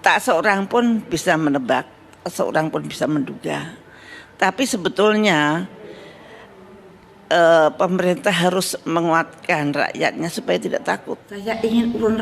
tak seorang pun bisa menebak, seorang pun bisa menduga. Tapi sebetulnya pemerintah harus menguatkan rakyatnya supaya tidak takut. Saya ingin ulun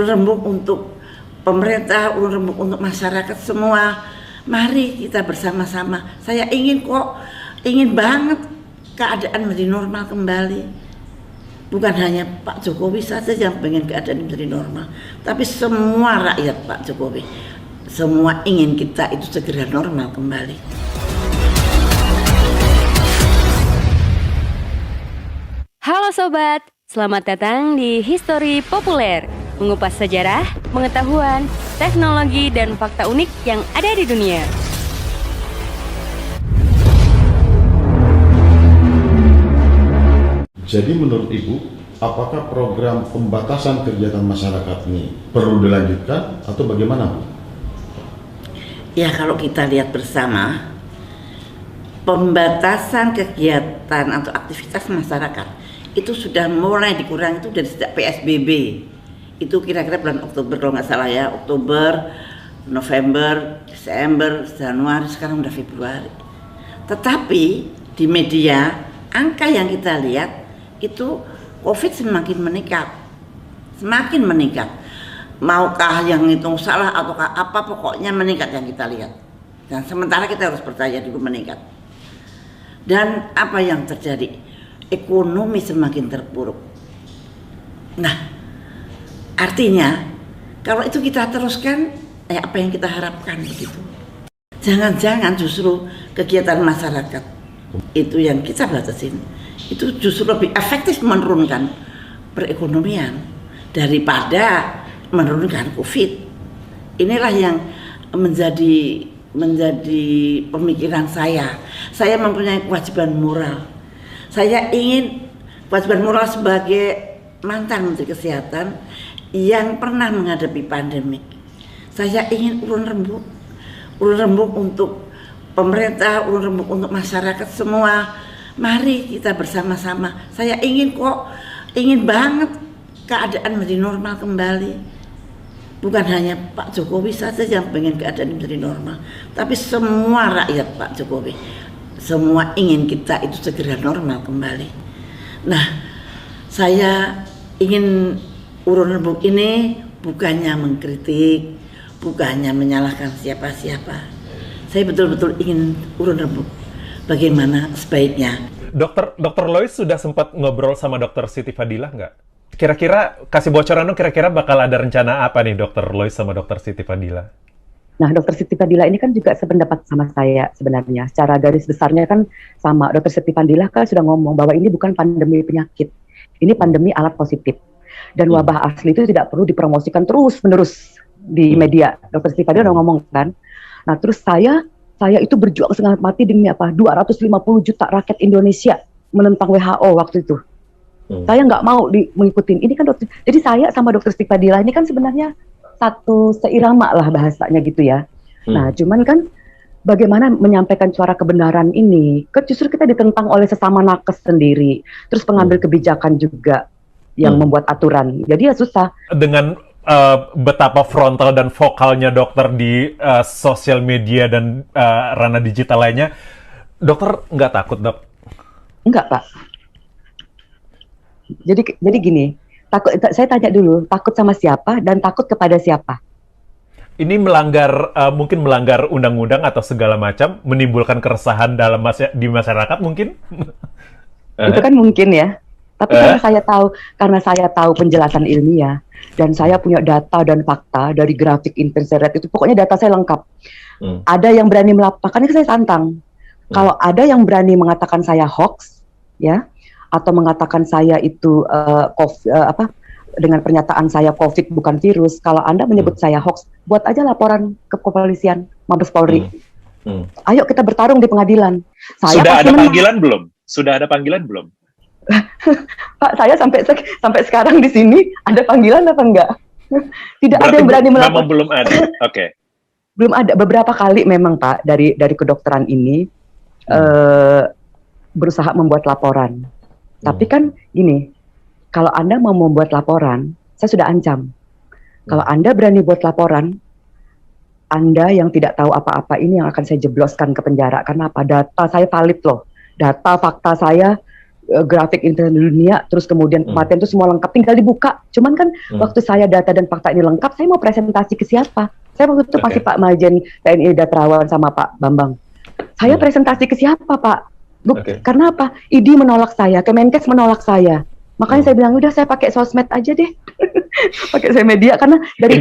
rembuk untuk pemerintah, ulun rembuk untuk masyarakat semua. Mari kita bersama-sama. Saya ingin banget keadaan menjadi normal kembali. Bukan hanya Pak Jokowi saja yang pengen keadaan menjadi normal, tapi semua rakyat Pak Jokowi. Semua ingin kita itu segera normal kembali. Halo Sobat, selamat datang di History Populer. Mengupas sejarah, pengetahuan, teknologi, dan fakta unik yang ada di dunia. Jadi menurut Ibu, apakah program pembatasan kegiatan masyarakat ini perlu dilanjutkan atau bagaimana, Bu? Ya, kalau kita lihat bersama, pembatasan kegiatan atau aktivitas masyarakat itu sudah mulai dikurangi itu dari sejak PSBB. Itu kira-kira bulan Oktober kalau nggak salah ya, Oktober, November, Desember, Januari, sekarang udah Februari. Tetapi di media, angka yang kita lihat itu COVID semakin meningkat. Maukah yang itu salah ataukah apa, pokoknya meningkat yang kita lihat. Dan sementara kita harus percaya dulu meningkat. Dan apa yang terjadi? Ekonomi semakin terpuruk. Nah, artinya kalau itu kita teruskan, apa yang kita harapkan begitu. Jangan-jangan justru kegiatan masyarakat itu yang kita batasin, itu justru lebih efektif menurunkan perekonomian daripada menurunkan COVID. Inilah yang menjadi pemikiran saya. Saya mempunyai kewajiban moral. Saya ingin kewajiban moral sebagai mantan Menteri Kesehatan yang pernah menghadapi pandemik. Saya ingin ulun rembuk untuk pemerintah, ulun rembuk untuk masyarakat semua. Mari kita bersama-sama. Saya ingin banget keadaan menjadi normal kembali. Bukan hanya Pak Jokowi saja yang pengen keadaan menjadi normal, tapi semua rakyat Pak Jokowi. Semua ingin kita itu segera normal kembali. Nah, saya ingin urun rembuk ini bukannya mengkritik, bukannya menyalahkan siapa-siapa. Saya betul-betul ingin urun rembuk bagaimana sebaiknya. Dokter Lois sudah sempat ngobrol sama Dokter Siti Fadilah nggak? Kira-kira kasih bocoran dong, kira-kira bakal ada rencana apa nih Dokter Lois sama Dokter Siti Fadilah? Nah, Dokter Siti Fadilah ini kan juga sependapat sama saya sebenarnya. Secara garis besarnya kan sama. Dokter Siti Fadilah kan sudah ngomong bahwa ini bukan pandemi penyakit, ini pandemi alat positif. Dan wabah asli itu tidak perlu dipromosikan terus-menerus di media. Dokter Siti Fadilah udah ngomong kan. Nah, terus saya itu berjuang setengah mati demi apa? 250 juta rakyat Indonesia menentang WHO waktu itu. Saya nggak mau mengikuti. Ini kan dokter. Jadi saya sama Dokter Siti Fadilah ini kan sebenarnya satu seirama lah bahasanya gitu ya. Nah, cuman kan bagaimana menyampaikan suara kebenaran ini? Justru kita ditentang oleh sesama nakes sendiri. Terus pengambil kebijakan juga yang membuat aturan. Jadi ya susah. Dengan betapa frontal dan vokalnya dokter di sosial media dan ranah digital lainnya, dokter nggak takut, Dok? Enggak, Pak. Jadi gini, saya tanya dulu, takut sama siapa dan takut kepada siapa? Ini mungkin melanggar undang-undang atau segala macam, menimbulkan keresahan di masyarakat mungkin? Itu kan mungkin ya. Tapi karena saya tahu penjelasan ilmiah dan saya punya data dan fakta dari grafik internet itu, pokoknya data saya lengkap. Ada yang berani melaporkan, ini saya tantang. Kalau ada yang berani mengatakan saya hoax, ya, atau mengatakan saya itu dengan pernyataan saya COVID bukan virus. Kalau Anda menyebut saya hoax, buat aja laporan ke kepolisian, Mabes Polri. Ayo kita bertarung di pengadilan. Sudah ada panggilan belum? Sudah ada panggilan belum? Pak, saya sampai sekarang di sini ada panggilan apa enggak? Tidak Berarti ada yang berani melapor. Memang belum ada. Oke. Belum ada. Beberapa kali memang Pak dari kedokteran ini berusaha membuat laporan. Tapi kan gini, kalau Anda mau membuat laporan, saya sudah ancam. Kalau Anda berani buat laporan, Anda yang tidak tahu apa-apa ini yang akan saya jebloskan ke penjara. Karena apa? Data saya valid loh. Data, fakta saya, grafik internet dunia, terus kemudian kematian itu semua lengkap, tinggal dibuka. Cuman kan waktu saya data dan fakta ini lengkap, saya mau presentasi ke siapa? Saya waktu itu pasti Pak Majen TNI Datrawan sama Pak Bambang. Saya presentasi ke siapa, Pak? Karena apa? ID menolak saya, Kemenkes menolak saya. Makanya saya bilang, udah saya pakai sosmed aja deh. Pakai saya media, karena dari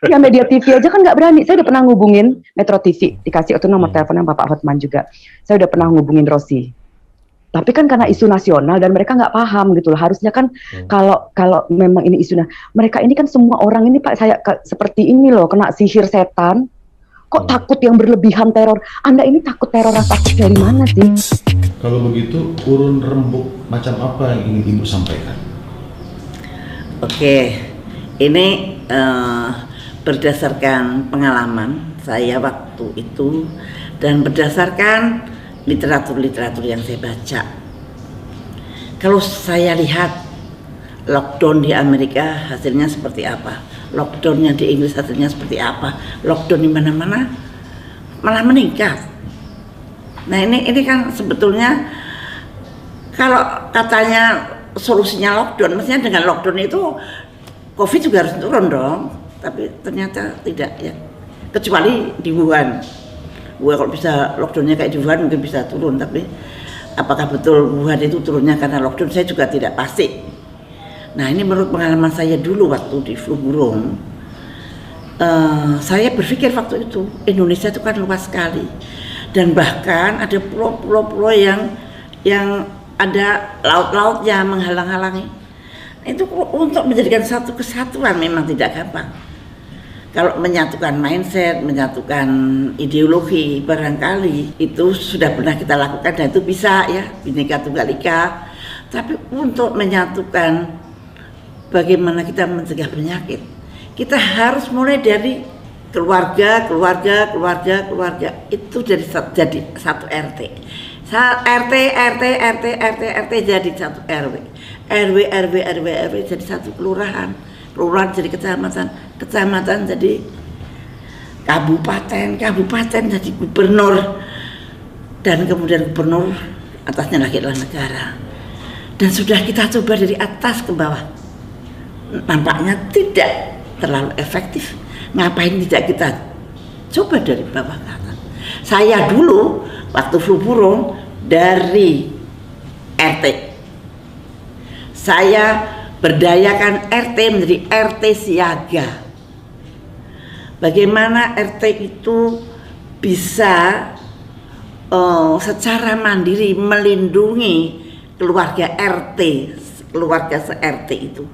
ya media TV aja kan nggak berani. Saya udah pernah ngubungin Metro TV, dikasih itu nomor teleponnya Bapak Hotman juga. Saya udah pernah ngubungin Rosi. Tapi kan karena isu nasional dan mereka nggak paham gitu loh. Harusnya kan kalau memang ini isunya, mereka ini kan semua orang ini Pak, saya seperti ini loh, kena sihir setan. Kok takut yang berlebihan teror? Anda ini takut teror rasa dari mana sih? Kalau begitu, urun rembuk macam apa yang ingin Ibu sampaikan? Oke, ini berdasarkan pengalaman saya waktu itu dan berdasarkan literatur-literatur yang saya baca. Kalau saya lihat lockdown di Amerika hasilnya seperti apa, lockdownnya di Inggris hasilnya seperti apa, lockdown di mana-mana malah meningkat. Nah ini kan sebetulnya kalau katanya solusinya lockdown, maksudnya dengan lockdown itu COVID juga harus turun dong, tapi ternyata tidak ya, kecuali di Wuhan. Kalau bisa lockdownnya kayak di Wuhan mungkin bisa turun, tapi apakah betul Wuhan itu turunnya karena lockdown saya juga tidak pasti. Nah ini menurut pengalaman saya dulu waktu di flu burung, saya berpikir waktu itu Indonesia itu kan luas sekali dan bahkan ada pulau-pulau yang ada laut-lautnya menghalang-halangi. Itu untuk menjadikan satu kesatuan memang tidak gampang. Kalau menyatukan mindset, menyatukan ideologi, barangkali itu sudah pernah kita lakukan dan itu bisa ya, Bhinneka Tunggal Ika. Tapi untuk menyatukan bagaimana kita mencegah penyakit, kita harus mulai dari keluarga itu jadi satu RT. RT jadi satu RW jadi satu kelurahan jadi kecamatan jadi kabupaten jadi gubernur, dan kemudian gubernur atasnya lagi adalah negara. Dan sudah kita coba dari atas ke bawah, nampaknya tidak terlalu efektif. Ngapain tidak kita coba dari bawah ke atas? Saya dulu waktu flu burung dari RT, saya berdayakan RT menjadi RT siaga. Bagaimana RT itu bisa secara mandiri melindungi keluarga RT, keluarga se-RT itu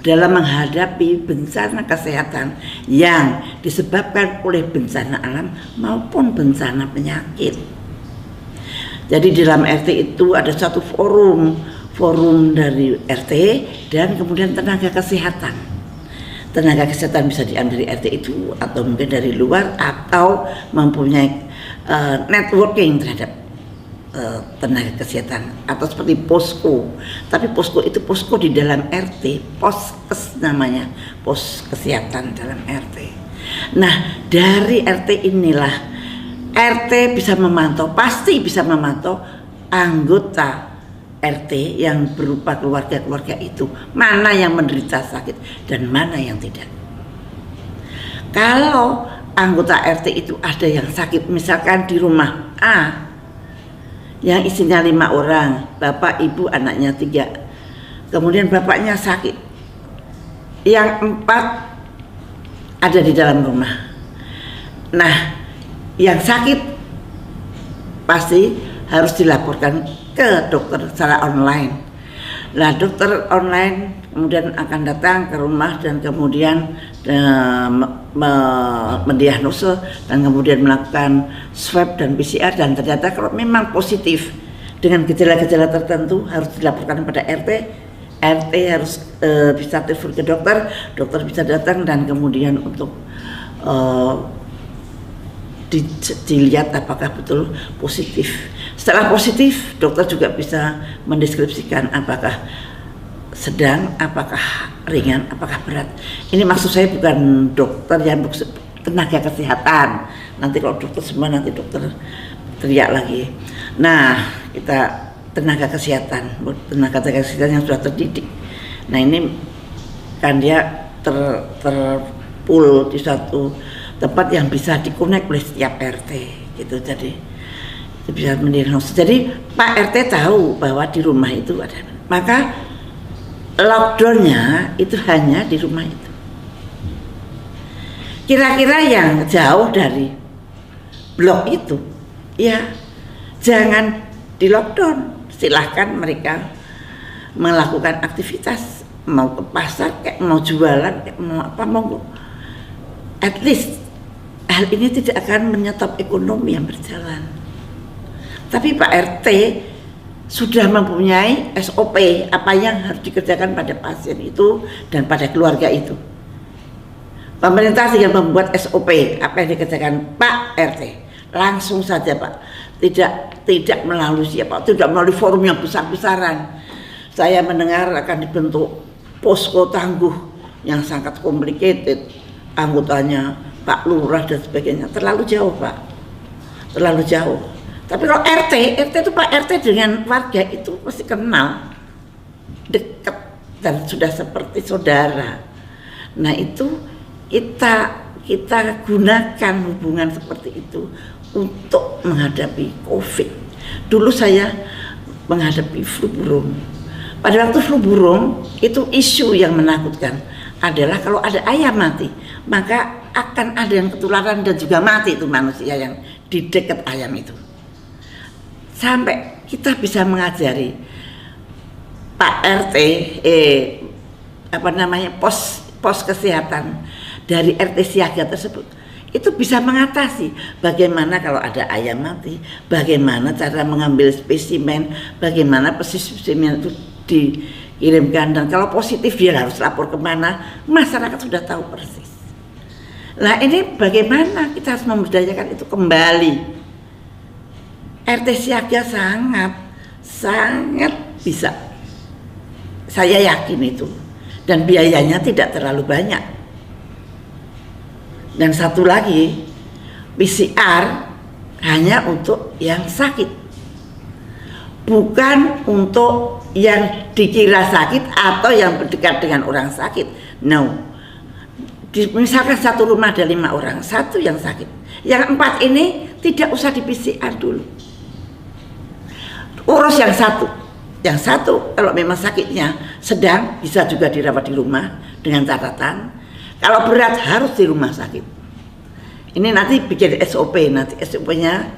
dalam menghadapi bencana kesehatan yang disebabkan oleh bencana alam maupun bencana penyakit. Jadi di dalam RT itu ada satu forum dari RT dan kemudian tenaga kesehatan. Tenaga kesehatan bisa diambil dari RT itu atau mungkin dari luar atau mempunyai networking terhadap tenaga kesehatan atau seperti posko. Tapi posko itu posko di dalam RT, poskes namanya, pos kesehatan dalam RT. Nah dari RT inilah RT bisa memantau, pasti bisa memantau anggota RT yang berupa keluarga-keluarga itu, mana yang menderita sakit dan mana yang tidak. Kalau anggota RT itu ada yang sakit, misalkan di rumah A yang isinya 5 orang, bapak, ibu, anaknya 3, kemudian bapaknya sakit, yang 4 ada di dalam rumah. Nah yang sakit pasti harus dilaporkan ke dokter secara online. Nah dokter online kemudian akan datang ke rumah dan kemudian mendiagnosa dan kemudian melakukan swab dan PCR, dan ternyata kalau memang positif dengan gejala-gejala tertentu harus dilaporkan pada RT. RT harus bisa telepon ke dokter, dokter bisa datang dan kemudian untuk dilihat apakah betul positif. Setelah positif, dokter juga bisa mendeskripsikan apakah sedang, apakah ringan, apakah berat. Ini maksud saya bukan dokter yang tenaga kesehatan. Nanti kalau dokter semua nanti dokter teriak lagi. Nah, kita tenaga kesehatan yang sudah terdidik. Nah, ini kan dia terpool di satu tempat yang bisa dikonek oleh setiap RT gitu. Jadi itu bisa mendiagnosis. Jadi Pak RT tahu bahwa di rumah itu ada. Maka lockdownnya itu hanya di rumah itu. Kira-kira yang jauh dari blok itu, ya jangan di lockdown. Silahkan mereka melakukan aktivitas, mau ke pasar, kayak mau jualan, kayak mau apa, mau at least hal ini tidak akan menyetop ekonomi yang berjalan. Tapi Pak RT sudah mempunyai SOP apa yang harus dikerjakan pada pasien itu dan pada keluarga itu. Pemerintah tinggal membuat SOP apa yang dikerjakan Pak RT. Langsung saja Pak, tidak melalui siapa, tidak melalui forum yang besar-besaran. Saya mendengar akan dibentuk posko tangguh yang sangat complicated, anggotanya Pak Lurah dan sebagainya. Terlalu jauh Pak, terlalu jauh. Tapi kalau RT itu Pak RT dengan warga itu pasti kenal, dekat dan sudah seperti saudara. Nah itu kita gunakan hubungan seperti itu untuk menghadapi COVID. Dulu saya menghadapi flu burung. Pada waktu flu burung itu isu yang menakutkan adalah kalau ada ayam mati, maka akan ada yang ketularan dan juga mati itu manusia yang di dekat ayam itu. Sampai kita bisa mengajari Pak RT pos kesehatan dari RT siaga tersebut itu bisa mengatasi bagaimana kalau ada ayam mati, bagaimana cara mengambil spesimen, bagaimana spesimen itu dikirimkan, dan kalau positif dia harus lapor kemana, masyarakat sudah tahu persis. Nah ini bagaimana kita harus memberdayakan itu kembali. RT siaga sangat bisa, saya yakin itu, dan biayanya tidak terlalu banyak. Dan satu lagi, PCR hanya untuk yang sakit, bukan untuk yang dikira sakit atau yang berdekat dengan orang sakit. No, misalkan satu rumah ada 5 orang, satu yang sakit, yang 4 ini tidak usah di PCR dulu. Urus yang satu kalau memang sakitnya sedang bisa juga dirawat di rumah dengan catatan kalau berat harus di rumah sakit. Ini nanti bikin SOP, nanti SOP-nya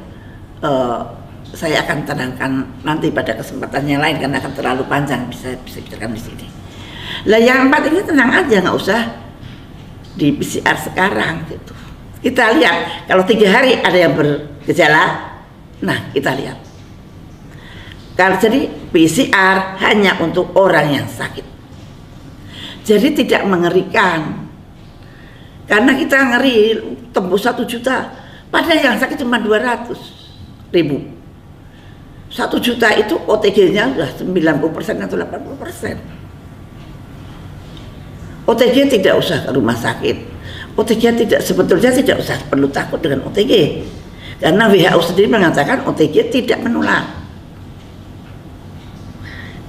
saya akan terangkan nanti pada kesempatan yang lain karena akan terlalu panjang, bisa bicarakan di sini. Lah yang 4 ini tenang aja, nggak usah di PCR sekarang gitu. Kita lihat kalau 3 hari ada yang bergejala, nah kita lihat. Jadi PCR hanya untuk orang yang sakit. Jadi tidak mengerikan. Karena kita ngeri tembus 1 juta, padahal yang sakit cuma 200.000. 1 juta itu OTG-nya sudah 90% atau 80%. OTG tidak usah ke rumah sakit. OTG sebetulnya tidak usah perlu takut dengan OTG. Karena WHO sendiri mengatakan OTG tidak menular.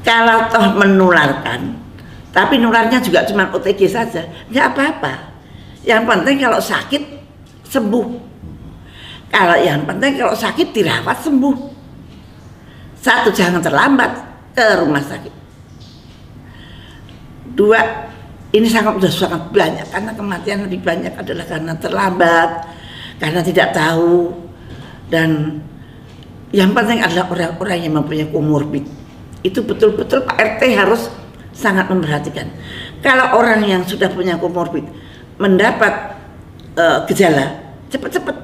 Kalau toh menularkan, tapi nularnya juga cuma OTG saja, nggak apa-apa. Yang penting kalau sakit sembuh. Yang penting kalau sakit dirawat sembuh. 1, jangan terlambat ke rumah sakit. 2, ini sangat banyak karena kematian lebih banyak adalah karena terlambat, karena tidak tahu, dan yang penting adalah orang-orang yang mempunyai komorbid. Itu betul-betul Pak RT harus sangat memperhatikan. Kalau orang yang sudah punya komorbid mendapat gejala, cepat-cepat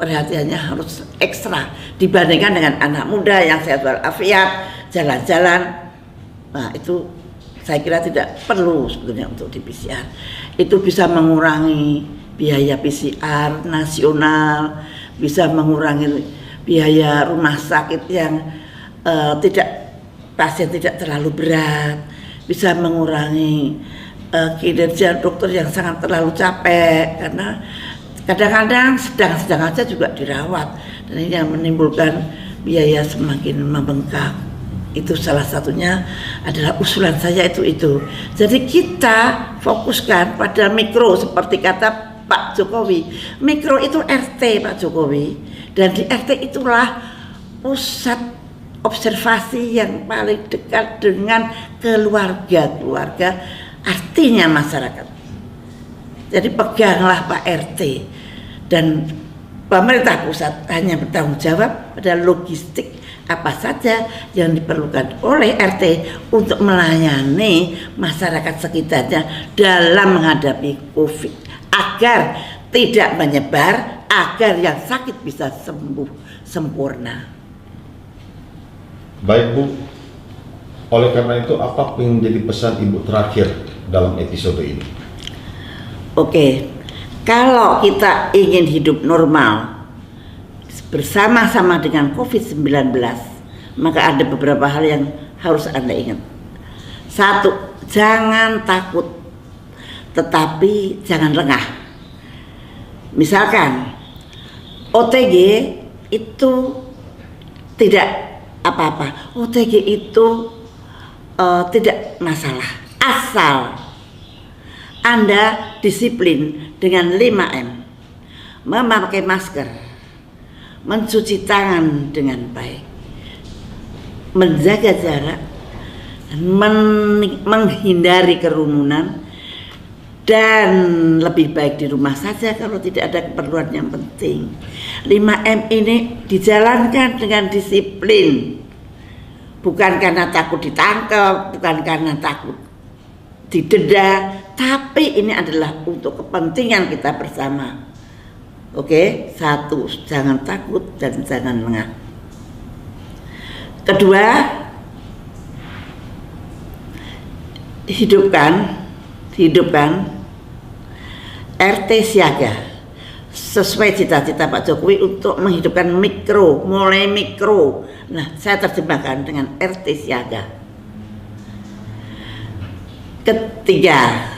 perhatiannya harus ekstra dibandingkan dengan anak muda yang sehat walafiat, jalan-jalan. Nah itu saya kira tidak perlu sebetulnya untuk di PCR. Itu bisa mengurangi biaya PCR nasional, bisa mengurangi biaya rumah sakit yang pasien tidak terlalu berat, bisa mengurangi kinerja dokter yang sangat terlalu capek, karena kadang-kadang sedang-sedang aja juga dirawat, dan ini yang menimbulkan biaya semakin membengkak. Itu salah satunya adalah usulan saya itu. Jadi kita fokuskan pada mikro seperti kata Pak Jokowi. Mikro itu RT Pak Jokowi, dan di RT itulah pusat observasi yang paling dekat dengan keluarga, artinya masyarakat. Jadi peganglah Pak RT, dan pemerintah pusat hanya bertanggung jawab pada logistik apa saja yang diperlukan oleh RT untuk melayani masyarakat sekitarnya dalam menghadapi COVID, agar tidak menyebar, agar yang sakit bisa sembuh sempurna. Baik Bu, oleh karena itu apa yang menjadi pesan Ibu terakhir dalam episode ini? Oke, kalau kita ingin hidup normal bersama-sama dengan COVID-19, maka ada beberapa hal yang harus Anda ingat. 1, jangan takut, tetapi jangan lengah. Misalkan OTG itu tidak apa-apa, OTG itu tidak masalah, asal Anda disiplin dengan 5M, memakai masker, mencuci tangan dengan baik, menjaga jarak, menghindari kerumunan, dan lebih baik di rumah saja kalau tidak ada keperluan yang penting. 5M ini dijalankan dengan disiplin, bukan karena takut ditangkap, bukan karena takut didenda, tapi ini adalah untuk kepentingan kita bersama. Oke, 1, jangan takut dan jangan lengah. Kedua, hidupkan RT siaga sesuai cita-cita Pak Jokowi untuk menghidupkan mikro, mulai mikro. Nah, saya terjemahkan dengan RT siaga. Ketiga,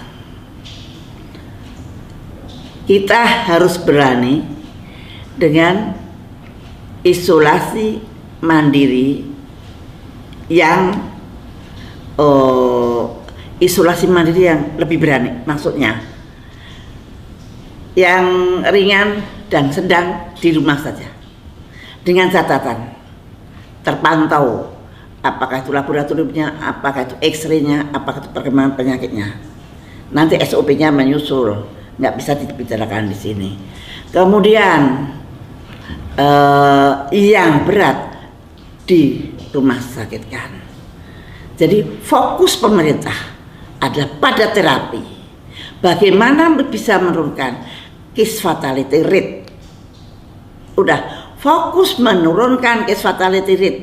kita harus berani dengan isolasi mandiri yang lebih berani, maksudnya yang ringan dan sedang di rumah saja, dengan catatan terpantau apakah itu laboratoriumnya, apakah itu X-ray-nya, apakah itu perkembangan penyakitnya. Nanti SOP-nya menyusul, nggak bisa dibicarakan di sini. Kemudian yang berat di rumah sakit kan. Jadi fokus pemerintah adalah pada terapi. Bagaimana bisa menurunkan case fatality rate. Udah fokus menurunkan case fatality rate.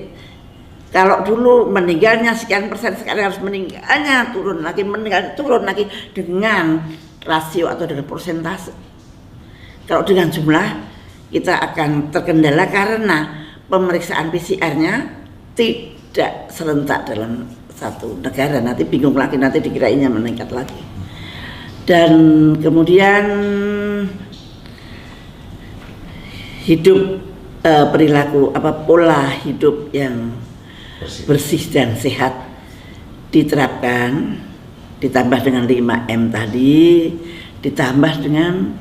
Kalau dulu meninggalnya sekian persen, sekarang harus meninggalnya turun lagi, dengan rasio atau dengan persentase. Kalau dengan jumlah kita akan terkendala karena pemeriksaan PCR-nya tidak serentak dalam satu negara. Nanti bingung lagi, nanti dikirainnya meningkat lagi. Dan kemudian hidup perilaku pola hidup yang bersih dan sehat diterapkan, ditambah dengan 5M tadi, ditambah dengan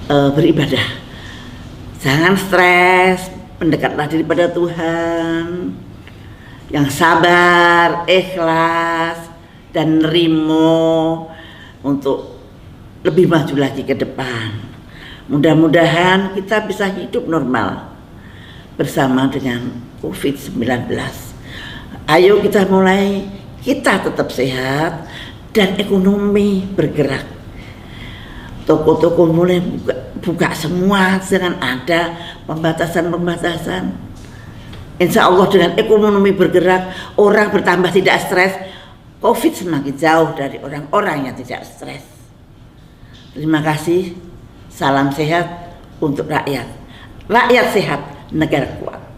beribadah. Jangan stres, mendekatlah diri pada Tuhan, yang sabar, ikhlas, dan nerimo untuk lebih maju lagi ke depan. Mudah-mudahan kita bisa hidup normal bersama dengan COVID-19. Ayo kita mulai, kita tetap sehat dan ekonomi bergerak. Toko-toko mulai buka semua, jangan ada pembatasan-pembatasan. Insya Allah dengan ekonomi bergerak, orang bertambah tidak stres, COVID semakin jauh dari orang-orang yang tidak stres. Terima kasih, salam sehat untuk rakyat. Rakyat sehat, negara kuat.